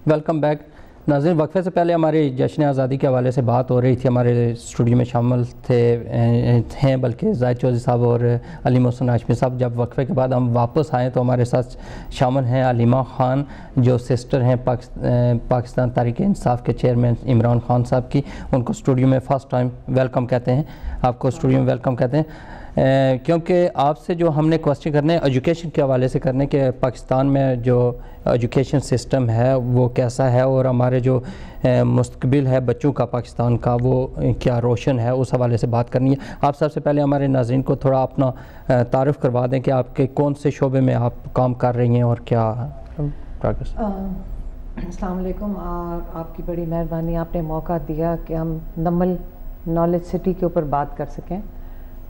Welcome back ناظرین. وقفے سے پہلے ہماری جشن آزادی کے حوالے سے بات ہو رہی تھی. ہمارے اسٹوڈیو میں شامل ہیں بلکہ زاہد چودھری صاحب اور علی محسن ہاشمی صاحب. جب وقفے کے بعد ہم واپس آئیں تو ہمارے ساتھ شامل ہیں علیمہ خان جو سسٹر ہیں پاکستان تحریک انصاف کے چیئرمین عمران خان صاحب کی. ان کو اسٹوڈیو میں فرسٹ ٹائم ویلکم کہتے ہیں, آپ کو اسٹوڈیو میں ویلکم کہتے ہیں, کیونکہ آپ سے جو ہم نے کوسچن کرنے ہیں ایجوکیشن کے حوالے سے کرنے کہ پاکستان میں جو ایجوکیشن سسٹم ہے وہ کیسا ہے اور ہمارے جو مستقبل ہے بچوں کا پاکستان کا وہ کیا روشن ہے, اس حوالے سے بات کرنی ہے. آپ سب سے پہلے ہمارے ناظرین کو تھوڑا اپنا تعارف کروا دیں کہ آپ کے کون سے شعبے میں آپ کام کر رہی ہیں اور کیا پروگریس. السلام علیکم. اور آپ کی بڑی مہربانی, آپ نے موقع دیا کہ ہم نمل نالج سٹی کے اوپر بات کر سکیں.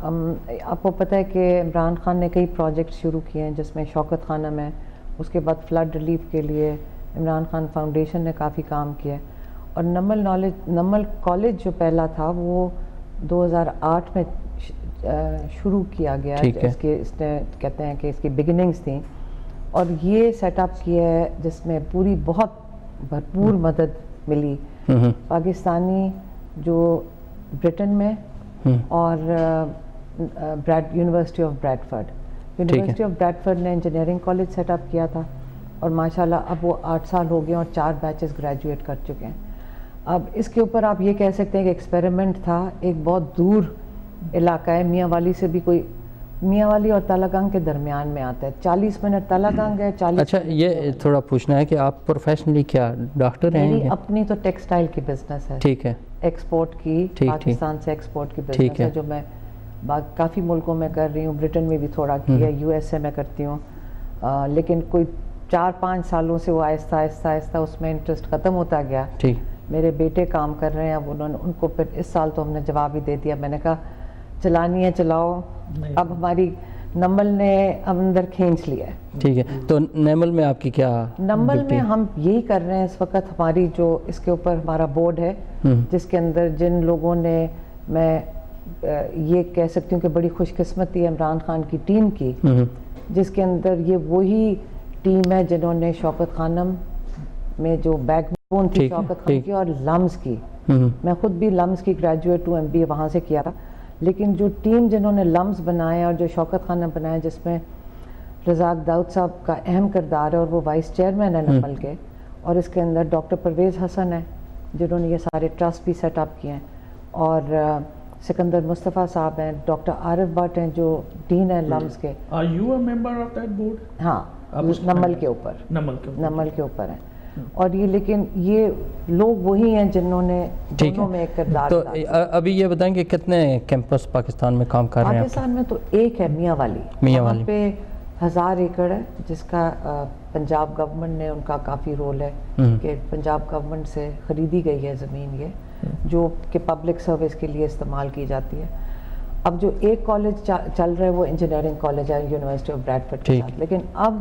آپ کو پتہ ہے کہ عمران خان نے کئی پروجیکٹ شروع کیے ہیں جس میں شوکت خانم ہے, اس کے بعد فلڈ ریلیف کے لیے عمران خان فاؤنڈیشن نے کافی کام کیا ہے. اور نمل کالج جو پہلا تھا وہ 2008 میں شروع کیا گیا, اس نے کہتے ہیں کہ اس کی بگننگز تھیں, اور یہ سیٹ اپ کیا ہے جس میں پوری بہت بھرپور مدد ملی پاکستانی جو برٹن میں اور یونیورسٹی آف بریڈفرڈ نے انجینئرنگ کالج سیٹ اپ کیا تھا, اور ماشاءاللہ اب وہ 8 سال ہو گئے اور 4 بیچز گریجویٹ کر چکے ہیں. اب اس کے اوپر آپ یہ کہہ سکتے ہیں کہ ایکسپیریمنٹ تھا. ایک بہت دور علاقہ ہے, میاں والی سے بھی کوئی, میاں والی اور تالا گنگ کے درمیان میں آتا ہے. 40 منٹ تالا گنگ ہے, 40. اچھا, یہ تھوڑا پوچھنا ہے کہ آپ پروفیشنلی کیا ڈاکٹر ہیں؟ میری اپنی تو ٹیکسٹائل کی بزنس ہے. ٹھیک ہے. ایکسپورٹ کی, پاکستان سے ایکسپورٹ کی بزنس ہے جو میں کافی ملکوں میں کر رہی ہوں. برٹن میں بھی تھوڑا کیا, یو ایس اے میں کرتی ہوں, لیکن کوئی 4-5 سالوں سے وہ آہستہ آہستہ اس میں انٹرسٹ ختم ہوتا گیا. میرے بیٹے کام کر رہے ہیں, اب ان کو پھر اس سال تو ہم نے جواب ہی دے دیا. میں نے کہا چلانی ہے چلاؤ. اب ہماری نمل نے اندر کھینچ لیا ہے. ٹھیک ہے. تو نمل میں آپ کی کیا؟ نمل میں ہم یہی کر رہے ہیں اس وقت. ہماری جو اس کے اوپر ہمارا بورڈ ہے جس کے اندر جن لوگوں نے, میں یہ کہہ سکتی ہوں کہ بڑی خوش قسمتی ہے عمران خان کی ٹیم کی, جس کے اندر یہ وہی ٹیم ہے جنہوں نے شوکت خانم میں جو بیک بون تھی شوکت خانم کی, اور لمز کی. میں خود بھی لمز کی گریجویٹ ہوں, MBA وہاں سے کیا تھا. لیکن جو ٹیم جنہوں نے لمز بنائے اور جو شوکت خانم بنائے, جس میں رزاق داؤد صاحب کا اہم کردار ہے اور وہ وائس چیئرمین ہے نمل کے, اور اس کے اندر ڈاکٹر پرویز حسن ہے جنہوں نے یہ سارے ٹرسٹ بھی سیٹ اپ کیے ہیں, اور سکندر مصطفیٰ صاحب ہیں, ڈاکٹر عارف بٹ ہیں جو ڈین ہیں لمز کے. Are you a member of that board? ہاں, نمل کے اوپر ہیں. اور یہ لیکن یہ لوگ وہی ہیں جنہوں نے دونوں میں ایک کردار. تو ابھی یہ بتائیں کہ کتنے کیمپس پاکستان میں کام کر رہے ہیں؟ پاکستان میں تو ایک ہے, میاں والی. وہاں پہ 1000 ایکڑ ہے جس کا پنجاب گورنمنٹ نے, ان کا کافی رول ہے کہ پنجاب گورنمنٹ سے خریدی گئی ہے زمین, یہ جو کہ پبلک سروس کے لیے استعمال کی جاتی ہے. اب جو ایک کالج چل رہا ہے وہ انجینئرنگ کالج ہے یونیورسٹی آف بریڈفرڈ کے ساتھ, لیکن اب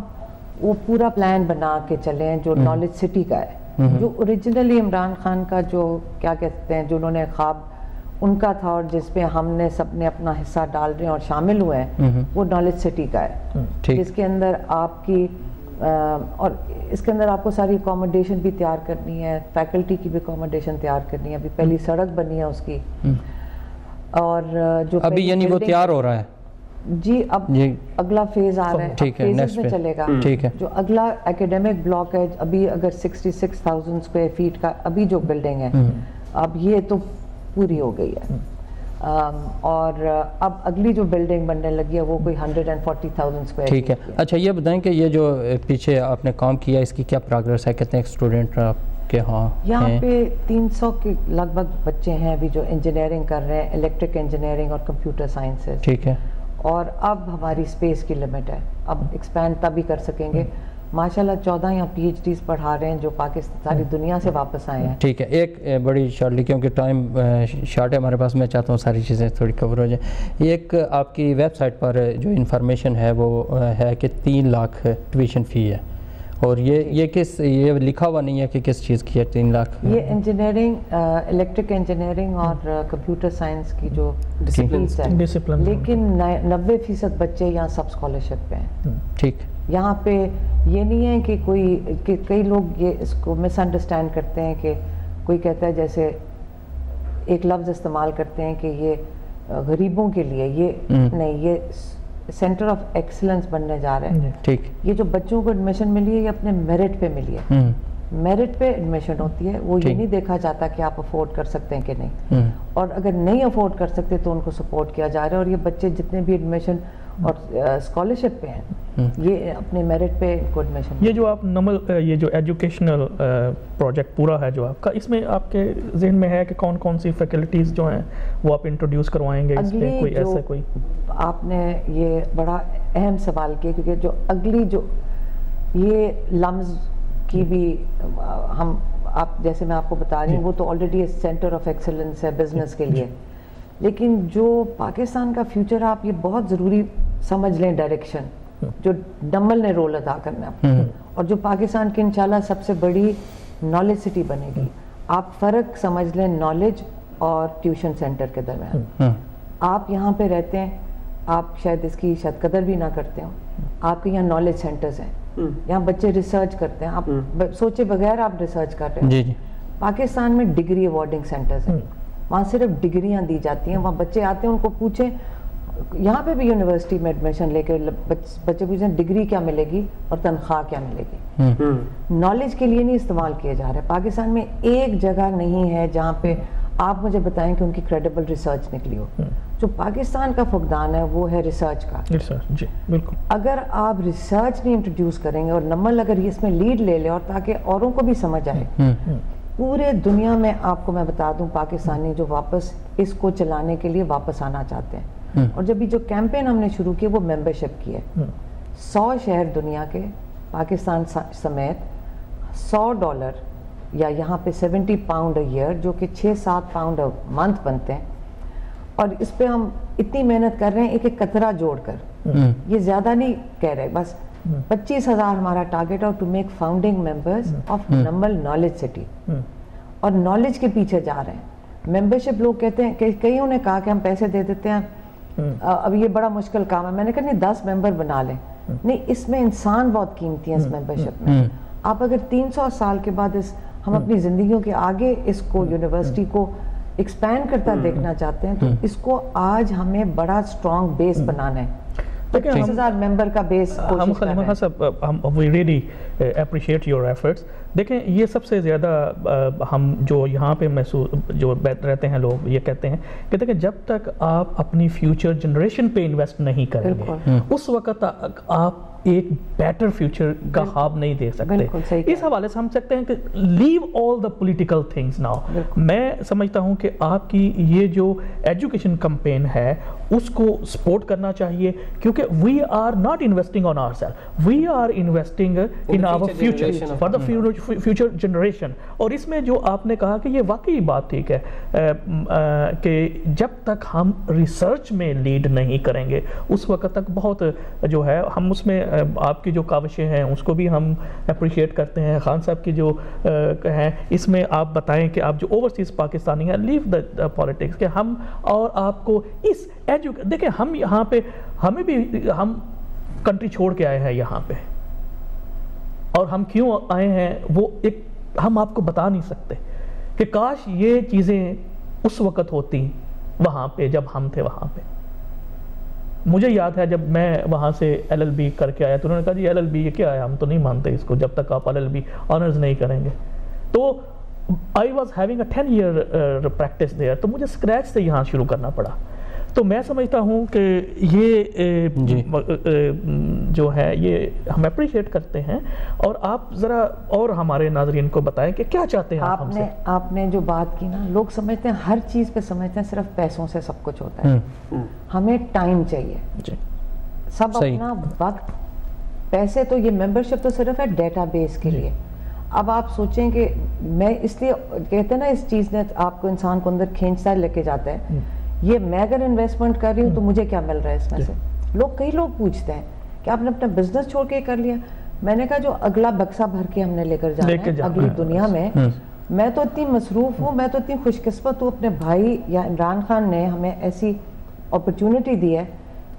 وہ پورا پلان بنا کے چلے ہیں جو نالج سٹی کا ہے, جو اوریجنلی عمران خان کا جو کیا کہتے ہیں جو انہوں نے خواب ان کا تھا, اور جس پہ ہم نے سب نے اپنا حصہ ڈال رہے ہیں اور شامل ہوئے ہیں, وہ نالج سٹی کا ہے, جس کے اندر آپ کی اور اس کے اندر آپ کو ساری اکوموڈیشن بھی تیار کرنی ہے, فیکلٹی کی بھی اکوموڈیشن تیار کرنی ہے. ابھی پہلی سڑک بنی ہے اس کی, اور جو ابھی یعنی وہ تیار ہو رہا ہے. جی, اب اگلا فیز آ رہا ہے, فیزز میں چلے گا. جو اگلا اکیڈیمک بلاک ہے, ابھی اگر 66,000 اسکوائر فیٹ کا ابھی جو بلڈنگ ہے, اب یہ تو پوری ہو گئی ہے, اور اب اگلی جو بلڈنگ بننے لگی ہے وہ کوئی 140,000 اسکوائر. ٹھیک ہے. اچھا, یہ بتائیں کہ یہ جو پیچھے آپ نے کام کیا اس کی کیا پروگریس ہے, کتنے اسٹوڈنٹ آپ کے ہاں یہاں پہ 300 کے لگ بھگ بچے ہیں ابھی جو انجینئرنگ کر رہے ہیں, الیکٹرک انجینئرنگ اور کمپیوٹر سائنسز. ٹھیک ہے. اور اب ہماری اسپیس کی لمٹ ہے, اب ایکسپینڈ تبھی کر سکیں گے. ماشاءاللہ 14 یہاں PhDs پڑھا رہے ہیں جو پاکستان ساری دنیا سے واپس آئے ہیں. ٹھیک ہے. ایک بڑی شارٹلی کیونکہ ٹائم شارٹ ہے ہمارے پاس, میں چاہتا ہوں ساری چیزیں تھوڑی کور ہو جائیں. ایک آپ کی ویب سائٹ پر جو انفارمیشن ہے وہ ہے کہ 3 لاکھ ٹیویشن فی ہے, اور یہ لکھا ہوا نہیں ہے کہ کس چیز کی ہے 3 لاکھ. یہ انجینئرنگ, الیکٹرک انجینئرنگ اور کمپیوٹر سائنس کی جو ڈسپلنس ہے, لیکن 90% بچے یہاں سب اسکالرشپ پہ ہیں. ٹھیک. یہاں پہ یہ نہیں ہے کہ کئی لوگ یہ اس کو مس انڈرسٹینڈ کرتے ہیں کہ کوئی کہتا ہے جیسے ایک لفظ استعمال کرتے ہیں کہ یہ غریبوں کے لیے، یہ نہیں، یہ سینٹر آف ایکسلنس بننے جا رہے ہیں. ٹھیک. یہ جو بچوں کو ایڈمیشن ملی ہے یہ اپنے میرٹ پہ ملی ہے. میرٹ پہ ایڈمیشن ہوتی ہے، وہ یہ نہیں دیکھا جاتا کہ آپ افورڈ کر سکتے ہیں کہ نہیں، اور اگر نہیں افورڈ کر سکتے تو ان کو سپورٹ کیا جا رہا ہے. اور یہ بچے جتنے بھی ایڈمیشن اور اسکالرشپ پہ ہیں یہ اپنے میرٹ پہ کو ایڈمیشن. یہ جو آپ یہ جو ایجوکیشنل پروجیکٹ پورا ہے جو آپ کا، اس میں آپ کے ذہن میں ہے کہ کون کون سی فیکلٹیز جو ہیں وہ آپ انٹروڈیوس کروائیں گے اس میں؟ کوئی ایسا کوئی آپ نے یہ بڑا اہم سوال کیا، کیونکہ جو اگلی جو یہ لمز کی بھی ہم آپ جیسے میں آپ کو بتا رہی ہوں وہ تو آلریڈی سینٹر آف ایکسلنس ہے بزنس کے لیے، لیکن جو پاکستان کا فیوچر آپ یہ بہت ضروری سمجھ لیں ڈائریکشن جو ڈمبل نے رول ادا کرنا ہے، اور جو پاکستان کی انشاءاللہ سب سے بڑی نالج سٹی بنے گی. آپ فرق سمجھ لیں نالج اور ٹیوشن سینٹر کے درمیان. آپ یہاں پہ رہتے ہیں، آپ شاید اس کی شاید قدر بھی نہ کرتے ہوں، آپ کے یہاں نالج سینٹرز ہیں، یہاں بچے ریسرچ کرتے ہیں، آپ سوچے بغیر آپ ریسرچ کر رہے ہیں. پاکستان میں ڈگری ایوارڈنگ سینٹرز ہیں، وہاں صرف ڈگریاں دی جاتی ہیں. وہاں بچے آتے ہیں، ان کو پوچھیں، یہاں پہ بھی یونیورسٹی میں ایڈمیشن لے کے بچے پوچھیں ڈگری کیا ملے گی اور تنخواہ کیا ملے گی. نالج کے لیے نہیں استعمال کیا جا رہا ہے. پاکستان میں ایک جگہ نہیں ہے جہاں پہ آپ مجھے بتائیں کہ ان کی کریڈیبل ریسرچ نکلی ہو. جو پاکستان کا فقدان ہے وہ ہے ریسرچ کا. جی بالکل. اگر آپ ریسرچ نہیں انٹروڈیوس کریں گے اور نمل اگر اس میں لیڈ لے لے اور تاکہ اوروں کو بھی سمجھ آئے، پورے دنیا میں آپ کو میں بتا دوں پاکستانی جو واپس اس کو چلانے کے لیے واپس آنا چاہتے ہیں. اور جب یہ جو کیمپین ہم نے شروع کی وہ ممبرشپ کی ہے، 100 شہر دنیا کے پاکستان سمیت $100 یا یہاں پہ £70 اے ایئر جو کہ £6-7 اے منتھ بنتے ہیں، اور اس پہ ہم اتنی محنت کر رہے ہیں ایک ایک قطرہ جوڑ کر. یہ زیادہ نہیں کہہ رہے، بس 25,000 ہمارا ٹارگیٹ ہے to make founding members of Namal knowledge city. اور نالج کے پیچھے جا رہے ہیں. ممبرشپ لوگ کہتے ہیں کہ کئیوں نے کہا کہ ہم پیسے دے دیتے ہیں، اب یہ بڑا مشکل کام ہے. میں نے کہا نہیں 10 ممبر بنا لیں. نہیں، اس میں انسان بہت قیمتی ہیں اس ممبرشپ میں. آپ اگر 300 سال کے بعد ہم اپنی زندگیوں کے آگے اس کو یونیورسٹی کو ایکسپینڈ کرتا دیکھنا چاہتے ہیں تو اس کو آج ہمیں بڑا اسٹرانگ بیس بنانا ہے. 25,000 ممبر کا بیس ہم خلیمہ صاحب we really appreciate your efforts. دیکھیں یہ سب سے زیادہ ہم جو یہاں پہ محسوس جو رہتے ہیں لوگ یہ کہتے ہیں کہ دیکھیں جب تک آپ اپنی فیوچر جنریشن پہ انویسٹ نہیں کریں گے اس وقت آپ ایک بیٹر فیوچر کا خواب نہیں دیکھ سکتے. اس حوالے سے ہم سکتے ہیں کہ لیو آل دا پولیٹیکل تھنگس ناؤ. میں سمجھتا ہوں کہ آپ کی یہ جو ایجوکیشن کمپین ہے اس کو سپورٹ کرنا چاہیے کیونکہ we are not investing on our self, we are investing in our future for the future generation. اور اس میں جو آپ نے کہا کہ یہ واقعی بات ٹھیک ہے کہ جب تک ہم ریسرچ میں لیڈ نہیں کریں گے اس وقت تک بہت جو ہے ہم اس میں آپ کی جو کاوشیں ہیں اس کو بھی ہم اپریشیٹ کرتے ہیں. خان صاحب کی جو ہیں اس میں آپ بتائیں کہ آپ جو اوورسیز پاکستانی ہیں لیو دا پالیٹکس کہ ہم اور آپ کو اس دیکھیں ہم یہاں پہ ہمیں بھی ہم کنٹری چھوڑ کے آئے ہیں یہاں پہ اور ہم کیوں آئے ہیں وہ ایک ہم آپ کو بتا نہیں سکتے کہ کاش یہ چیزیں اس وقت ہوتی وہاں پہ جب ہم تھے وہاں پہ. مجھے یاد ہے جب میں وہاں سے LLB کر کے آیا تو انہوں نے کہا جی LLB یہ کیا ہے، ہم تو نہیں مانتے اس کو جب تک آپ LLB آنرز نہیں کریں گے. تو I was having a 10-year practice there. تو مجھے اسکریچ سے یہاں شروع کرنا پڑا. تو میں سمجھتا ہوں کہ یہ جو ہے یہ ہم اپریشیٹ کرتے ہیں. اور آپ ذرا اور ہمارے ناظرین کو بتائیں کہ کیا چاہتے ہیں آپ ہم سے. آپ نے جو بات کی نا، لوگ سمجھتے ہیں ہر چیز پہ سمجھتے ہیں صرف پیسوں سے سب کچھ ہوتا ہے. ہمیں ٹائم چاہیے. سب اپنا وقت، پیسے تو یہ ممبرشپ تو صرف ہے ڈیٹا بیس کے لیے. اب آپ سوچیں کہ میں اس لیے کہتے ہیں نا اس چیز نے آپ کو انسان کو اندر کھینچتا لے کے جاتا ہے. یہ میں اگر انویسٹمنٹ کر رہی ہوں تو مجھے کیا مل رہا ہے اس میں سے. کئی لوگ پوچھتے ہیں کہ آپ نے اپنا بزنس چھوڑ کے کر لیا. میں نے کہا جو اگلا بکسا بھر کے ہم نے لے کر جانا ہے اگلی دنیا میں تو اتنی مصروف ہوں، میں تو اتنی خوش قسمت ہوں. اپنے بھائی یا عمران خان نے ہمیں ایسی اپرچونٹی دی ہے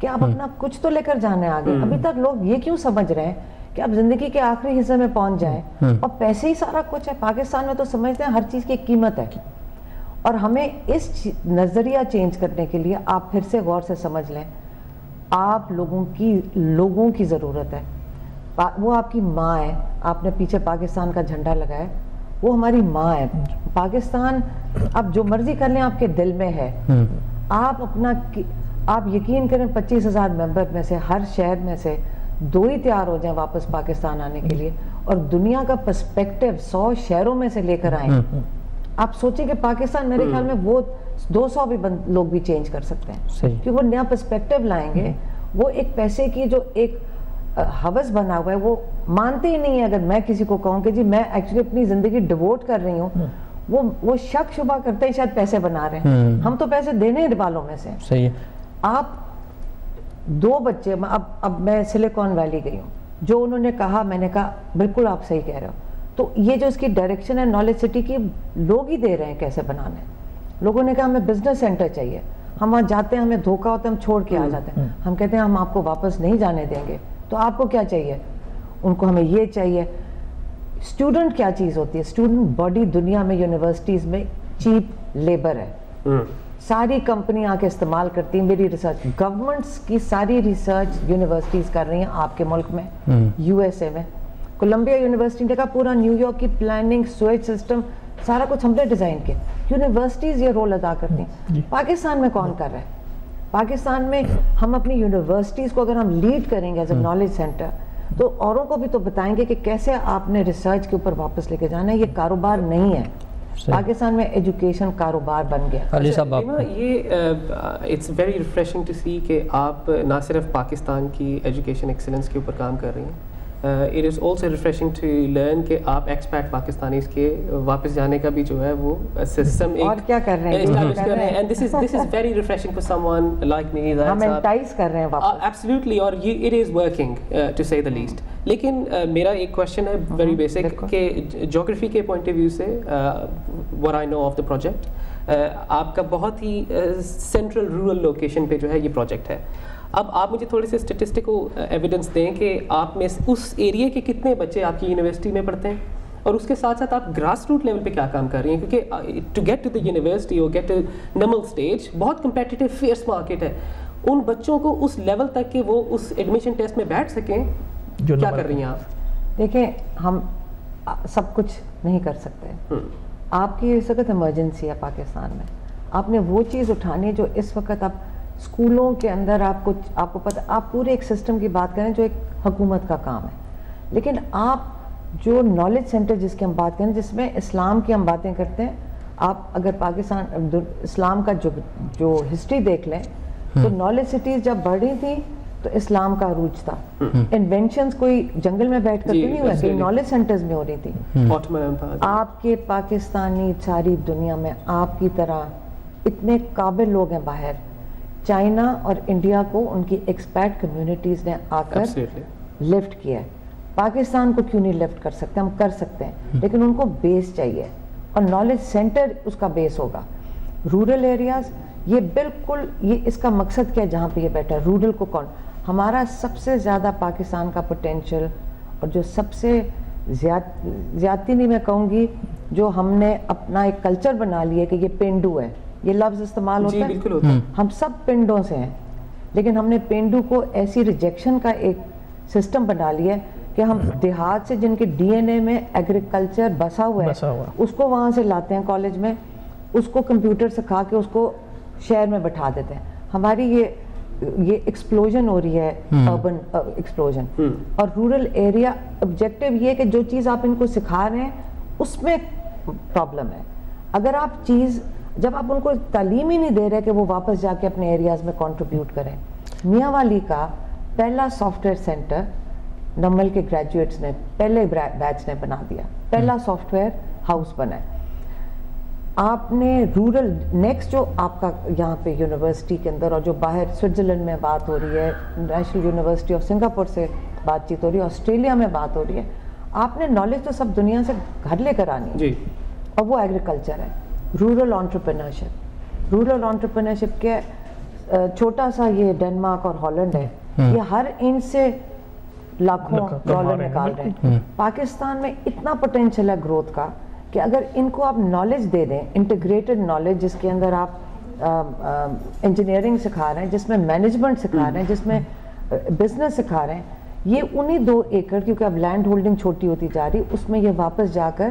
کہ آپ اپنا کچھ تو لے کر جانے آگے. ابھی تک لوگ یہ کیوں سمجھ رہے ہیں کہ آپ زندگی کے آخری حصے میں پہنچ جائیں اور پیسے ہی سارا کچھ ہے. پاکستان میں تو سمجھتے ہیں ہر چیز کی قیمت ہے, اور ہمیں اس نظریہ چینج کرنے کے لیے آپ پھر سے غور سے سمجھ لیں, آپ لوگوں کی ضرورت ہے. وہ آپ کی ماں ہے, آپ نے پیچھے پاکستان کا جھنڈا لگایا, وہ ہماری ماں ہے. پاکستان آپ جو مرضی کر لیں آپ کے دل میں ہے. آپ یقین کریں 25,000 ممبر میں سے ہر شہر میں سے 2 ہی تیار ہو جائیں واپس پاکستان آنے کے لیے, اور دنیا کا پرسپیکٹیو 100 شہروں میں سے لے کر آئیں. آپ سوچیں کہ پاکستان میرے خیال میں وہ 200 بھی لوگ بھی چینج کر سکتے ہیں, کہ وہ نیا پرسپیکٹیو لائیں گے. وہ ایک پیسے کی جو ایک ہوس بنا ہوا ہے, وہ مانتے ہی نہیں ہے. اگر میں کسی کو کہوں کہ جی میں ایکچولی اپنی زندگی ڈیووٹ کر رہی ہوں, وہ شک شبہ کرتے ہیں شاید پیسے بنا رہے ہیں. ہم تو پیسے دینے والوں میں سے. صحیح ہے. آپ 2 بچے, اب میں سلیکون ویلی گئی ہوں, جو انہوں نے کہا میں نے کہا بالکل آپ صحیح کہہ رہے ہو. تو یہ جو اس کی ڈائریکشن ہے نالج سٹی کی, لوگ ہی دے رہے ہیں کیسے بنانے. لوگوں نے کہا ہمیں بزنس سینٹر چاہیے, ہم وہاں جاتے ہیں ہمیں دھوکہ ہوتا ہے, ہم چھوڑ کے آ جاتے ہیں. ہم کہتے ہیں ہم آپ کو واپس نہیں جانے دیں گے. تو آپ کو کیا چاہیے؟ ان کو ہمیں یہ چاہیے. اسٹوڈنٹ کیا چیز ہوتی ہے؟ اسٹوڈنٹ باڈی دنیا میں یونیورسٹیز میں چیپ لیبر ہے. ساری کمپنی آ کے استعمال کرتی ہیں. میری ریسرچ, گورنمنٹس کی ساری ریسرچ یونیورسٹیز کر رہی ہیں آپ کے ملک میں, USA میں. کولمبیا یونیورسٹی نے کہا پورا نیو یارک کی پلاننگ, سویج سسٹم, سارا کچھ ہم نے ڈیزائن کیا. یونیورسٹیز یہ رول ادا کرتی ہیں. پاکستان میں کون کر رہا ہے؟ پاکستان میں ہم اپنی یونیورسٹیز کو اگر ہم لیڈ کریں گے ایز اے نالج سینٹر, تو اوروں کو بھی تو بتائیں گے کہ کیسے آپ نے ریسرچ کے اوپر واپس لے کے جانا ہے. یہ کاروبار نہیں ہے. پاکستان میں ایجوکیشن کاروبار بن گیا. علی صاحب, یہ اٹس ویری ریفریشنگ ٹو سی کہ آپ نہ صرف پاکستان کی ایجوکیشن ایکسلنس کے اوپر کام کر رہی ہیں, it is also refreshing to learn کہ آپ ایکسپیٹ پاکستانیز کے واپس جانے کا بھی جو ہے وہ سسٹم اور کیا کر رہے ہیں. And this is very refreshing for some one like me. ہم انٹائز کر رہے ہیں واپس. ایبسلیوٹلی, اور اٹ از ورکنگ ٹو سے دا لیسٹ. لیکن میرا ایک کوشچن ہے ویری بیسک کہ جیوگرافی کے پوائنٹ آف ویو سے what I know of the project, آپ کا بہت ہی سینٹرل رورل لوکیشن پہ جو ہے یہ پروجیکٹ ہے. اب آپ مجھے تھوڑے سے اسٹیٹسٹکل ایویڈنس دیں کہ آپ میں اس ایریا کے کتنے بچے آپ کی یونیورسٹی میں پڑھتے ہیں, اور اس کے ساتھ ساتھ آپ گراس روٹ لیول پہ کیا کام کر رہی ہیں, کیونکہ to get to the university اور گیٹ ٹو نمل اسٹیج بہت کمپیٹیٹیو فیئرس مارکیٹ ہے. ان بچوں کو اس لیول تک کہ وہ اس ایڈمیشن ٹیسٹ میں بیٹھ سکیں, کیا کر رہی ہیں آپ؟ دیکھیں, ہم سب کچھ نہیں کر سکتے. آپ کی اس وقت ایمرجنسی ہے پاکستان میں. آپ نے وہ چیز اٹھانی جو اس وقت آپ اسکولوں کے اندر آپ کو پتہ, آپ پورے ایک سسٹم کی بات کریں جو ایک حکومت کا کام ہے. لیکن آپ جو نالج سینٹر جس کی ہم بات کریں, جس میں اسلام کی ہم باتیں کرتے ہیں, آپ اگر پاکستان اسلام کا جو ہسٹری دیکھ لیں تو نالج سٹیز جب بڑھ رہی تھیں تو اسلام کا عروج تھا. انوینشنز کوئی جنگل میں بیٹھ کر نہیں ہوا, کہ نالج سینٹرز میں ہو رہی تھی. آپ کے پاکستانی ساری دنیا میں آپ کی طرح اتنے قابل لوگ ہیں باہر. چائنا اور انڈیا کو ان کی ایکسپیٹ کمیونٹیز نے آ کر لفٹ کیا ہے. پاکستان کو کیوں نہیں لفٹ کر سکتے؟ ہم کر سکتے ہیں, لیکن ان کو بیس چاہیے, اور نالج سینٹر اس کا بیس ہوگا. رورل ایریاز, یہ بالکل, یہ اس کا مقصد کیا ہے جہاں پہ یہ بیٹھا ہے, رورل کو کون, ہمارا سب سے زیادہ پاکستان کا پوٹینشیل, اور جو سب سے زیادتی نہیں میں کہوں گی, جو ہم نے اپنا ایک کلچر بنا لیا کہ یہ پینڈو ہے, یہ لفظ استعمال ہوتا ہے. ہم سب پنڈوں سے ہیں, لیکن ہم نے پینڈو کو ایسی ریجیکشن کا ایک سسٹم بنا لیا ہے کہ ہم دیہات سے جن کے DNA میں ایگریکلچر بسا ہوا ہے اس کو وہاں سے لاتے ہیں کالج میں, اس کو کمپیوٹر سکھا کے اس کو شہر میں بٹھا دیتے ہیں. ہماری یہ ایکسپلوژن ہو رہی ہے, اربن ایکسپلوژن. اور رورل ایریا آبجیکٹیو یہ ہے کہ جو چیز آپ ان کو سکھا رہے ہیں اس میں پرابلم ہے. اگر آپ جب آپ ان کو تعلیم ہی نہیں دے رہے کہ وہ واپس جا کے اپنے ایریاز میں کنٹریبیوٹ کریں. میاں والی کا پہلا سافٹ ویئر سینٹر نمل کے گریجویٹس نے پہلے بیچ نے بنا دیا, پہلا سافٹ ویئر ہاؤس بنا ہے. آپ نے رورل نیکسٹ جو آپ کا یہاں پہ یونیورسٹی کے اندر, اور جو باہر سوئٹزرلینڈ میں بات ہو رہی ہے, نیشنل یونیورسٹی آف سنگاپور سے بات چیت ہو رہی ہے, آسٹریلیا میں بات ہو رہی ہے, آپ نے نالج تو سب دنیا سے گھر لے کر آنی ہے, اور وہ ایگریکلچر ہے. رورل انٹرپرینرشپ, رورل انٹرپرینرشپ کے چھوٹا سا یہ ڈنمارک اور ہالینڈ ہے, یہ ہر انچ سے لاکھوں ڈالر نکال رہے ہیں. پاکستان میں اتنا پوٹینشیل ہے گروتھ کا کہ اگر ان کو آپ نالج دے دیں, انٹیگریٹڈ نالج جس کے اندر آپ انجینئرنگ سکھا رہے ہیں, جس میں مینجمنٹ سکھا رہے ہیں, جس میں بزنس سکھا رہے ہیں, یہ انہی 2 ایکڑ کیونکہ اب لینڈ ہولڈنگ چھوٹی ہوتی جا رہی, اس میں یہ واپس جا کر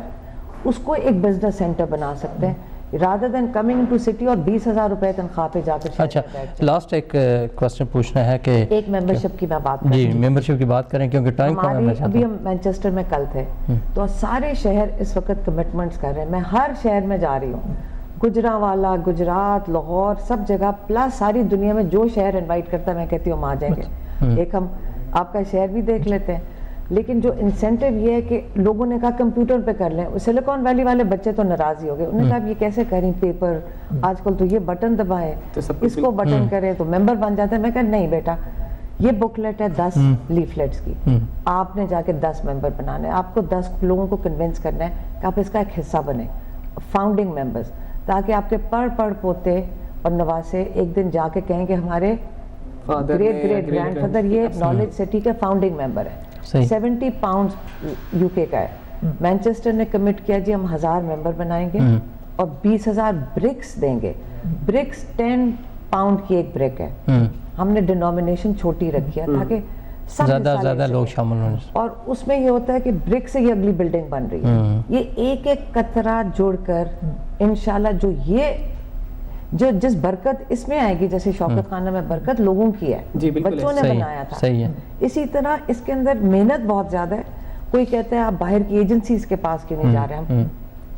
اس کو ایک بزنس سینٹر بنا سکتے ہیں rather than coming into city اور 20,000 روپے تنخواہ پہ جا کر. اچھا لاسٹ ایک کوسچن پوچھنا ہے کہ ایک ممبرشپ کی میں بات کروں. جی ممبرشپ کی بات کریں کیونکہ ٹائم کم ہے. ابھی ہم مینچسٹر میں کل تھے تو سارے شہر اس وقت کمٹمنٹس کر رہے ہیں. میں ہر شہر میں جا رہی ہوں, گجرانوالا, گجرات, لاہور, سب جگہ, پلس ساری دنیا میں جو شہر انوائٹ کرتا ہے میں کہتی ہوں ہم آ جائیں گے, ایک ہم آپ کا شہر بھی دیکھ لیتے ہیں. لیکن جو انسینٹیو یہ ہے کہ لوگوں نے کہا کمپیوٹر پہ کر لیں. سلیکون ویلی والے بچے تو ناراض ہی ہو گئے, انہوں نے کہا یہ کیسے کریں پیپر, آج کل تو یہ بٹن دبائیں, اس کو بٹن کریں تو ممبر بن جاتے ہیں. میں کہا نہیں بیٹا, یہ بکلیٹ ہے 10 لیفلیٹس کی, آپ نے جا کے 10 ممبر بنانے ہیں, آپ کو 10 لوگوں کو کنونس کرنا ہے کہ آپ اس کا ایک حصہ بنیں, فاؤنڈنگ ممبرز, تاکہ آپ کے پڑ پوتے اور نواسے ایک دن جا کے کہیں کہ ہمارے گریٹ گرینڈ فادر یہ نالج سٹی کے فاؤنڈنگ ممبر ہے. 70 پاؤنڈ یو کے کا ہے. مینچسٹر نے کمٹ کیا جی ہم 1000 ممبر بنائیں گے اور 20,000 برکس دیں گے. برکس 10 پاؤنڈ کی ایک برک ہے. ہم نے ڈینومینیشن چھوٹی رکھی ہے تاکہ زیادہ لوگ شامل ہوں, اور اس میں یہ ہوتا ہے کہ برک سے یہ اگلی بلڈنگ بن رہی ہے. یہ ایک ایک قطرہ جوڑ کر انشاءاللہ جو جس برکت اس میں آئے گی, جیسے شوکت خانہ میں برکت لوگوں کی ہے, بچوں نے بنایا تھا, اسی طرح اس کے اندر محنت بہت زیادہ ہے. کوئی کہتا ہے آپ باہر کی ایجنسیز کے پاس کیوں نہیں جا رہے ہیں, ہم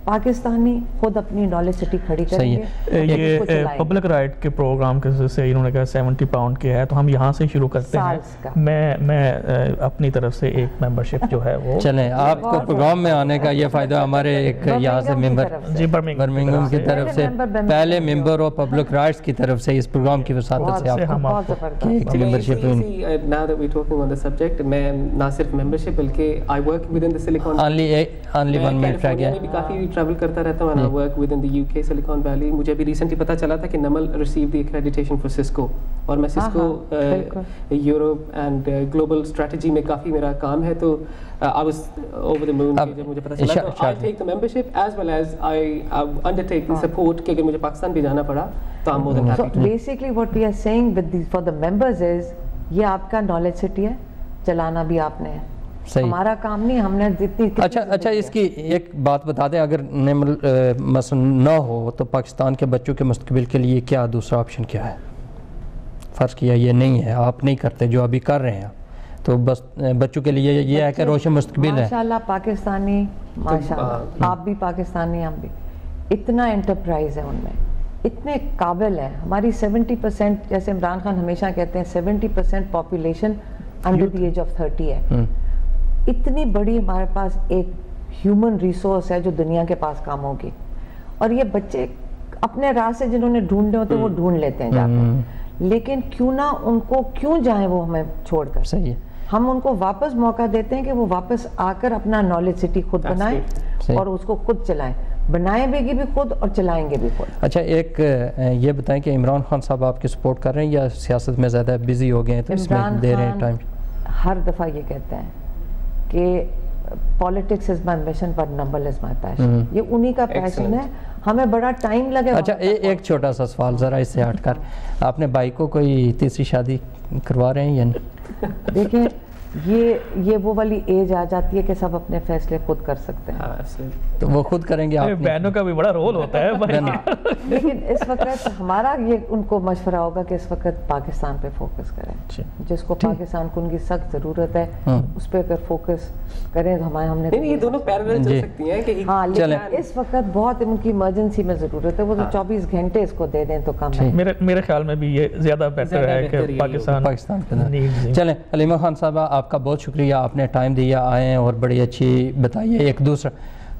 پاکستانی خود اپنی نالج سٹی کھڑی کریں گے. یہ پبلک رائٹ کے پروگرام کے سے انہوں نے کہا 70 پاؤنڈ کے ہے, تو ہم یہاں سے شروع کرتے ہیں. میں اپنی طرف سے ایک ممبرشپ جو ہے وہ چلیں, آپ کو پروگرام میں آنے کا یہ فائدہ ہمارے ایک یہاں سے ممبر برمنگھم کی طرف سے پہلے ممبر اور پبلک رائٹس کی طرف سے اس پروگرام کی وساطت سے آپ کو membership. Now that we're talking on the subject, میں نہ صرف ممبرشپ بلکہ I work within the Silicon only 1 minute رہ گیا. کافی ٹریول کرتا رہتا ہوں, and I work within the UK Silicon Valley. مجھے ابھی ریسنٹلی پتہ چلا تھا کہ Naml received the accreditation for Cisco, اور میں Cisco Europe and global strategy میں کافی میرا کام ہے, تو I was over the moon جب مجھے پتہ چلا. تو I take the membership as well as I undertake the support کہ اگر مجھے پاکستان بھی جانا پڑا تو I'm more than happy to. So basically what we are saying for the members is یہ آپ کا نالج سٹی ہے, چلانا بھی آپ نے ہے, ہمارا کام نہیں, ہم نے جتنی. اچھا اس کی ایک بات بتا دیں, اگر مثلا نہ ہو تو پاکستان کے بچوں کے مستقبل کے لیے کیا دوسرا آپشن کیا ہے؟ فرض کیا یہ نہیں ہے, آپ نہیں کرتے جو ابھی کر رہے ہیں, تو بس بچوں کے لیے یہ ہے کہ روشن مستقبل ہے. ماشاءاللہ پاکستانی, ماشاءاللہ آپ بھی پاکستانی, ہم بھی, اتنا انٹرپرائز ہے ان میں, اتنے قابل ہیں. ہماری 70% جیسے عمران خان ہمیشہ کہتے ہیں 70% population under the age of 30 ہے. اتنی بڑی ہمارے پاس ایک ہیومن ریسورس ہے جو دنیا کے پاس کام ہوگی, اور یہ بچے اپنے راہ سے جنہوں نے ڈھونڈنے ہوتے ہیں وہ ڈھونڈ لیتے ہیں جاتے, لیکن کیوں نہ ان کو کیوں جائیں وہ ہمیں چھوڑ کر. صحیح ہے, ہم ان کو واپس موقع دیتے ہیں کہ وہ واپس آ کر اپنا نالج سٹی خود بنائیں اور اس کو خود چلائیں, بنائیں بھی خود اور چلائیں گے بھی خود. اچھا ایک یہ بتائیں کہ عمران خان صاحب آپ کی سپورٹ کر رہے ہیں یا سیاست میں زیادہ بزی ہو گئے ہیں تو اس میں دے رہے ہیں ٹائم؟ ہر دفعہ یہ کہتے ہیں کہ politics is my mission but number is my passion. یہ انہی کا پیشن ہے, ہمیں بڑا ٹائم لگے. اچھا ایک چھوٹا سا سوال ذرا اس سے ہٹ کر, آپ نے بھائی کو کوئی تیسری شادی کروا رہے ہیں یا نہیں؟ دیکھیں یہ وہ والی ایج آ جاتی ہے کہ سب اپنے فیصلے خود کر سکتے ہیں, تو وہ خود کریں گے. آپ بہنوں کا بھی بڑا رول ہوتا ہے, لیکن اس وقت ہمارا یہ ان کو مشورہ ہوگا کہ اس وقت پاکستان پہ فوکس کریں. جس کو پاکستان کو ان کی سخت ضرورت ہے اس پہ اگر فوکس کریں تو ہم نے یہ دونوں پیرالل چل سکتی ہیں کہ ہاں, لیکن اس وقت بہت ان کی ایمرجنسی میں ضرورت ہے, وہ تو 24 گھنٹے اس کو دے دیں تو کم ہے. میرے خیال میں بھی یہ زیادہ بہتر ہے کہ پاکستان پہ. چلیں علیمہ خان صاحب آپ کا بہت شکریہ, آپ نے ٹائم دیا, آئے اور بڑی اچھی بتائیے. ایک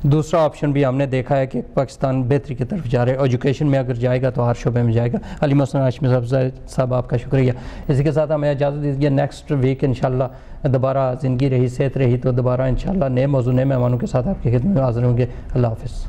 دوسرا آپشن بھی ہم نے دیکھا ہے کہ پاکستان بہتری کی طرف جا رہے ہیں, ایجوکیشن میں اگر جائے گا تو ہر شعبے میں جائے گا. علی محسن ہاشمی صاحب آپ کا شکریہ. اسی کے ساتھ ہمیں اجازت دیجیے, نیکسٹ ویک انشاءاللہ دوبارہ زندگی رہی صحت رہی تو دوبارہ انشاءاللہ نئے موضوع نئے مہمانوں کے ساتھ آپ کی خدمت میں حاضر ہوں گے. اللہ حافظ.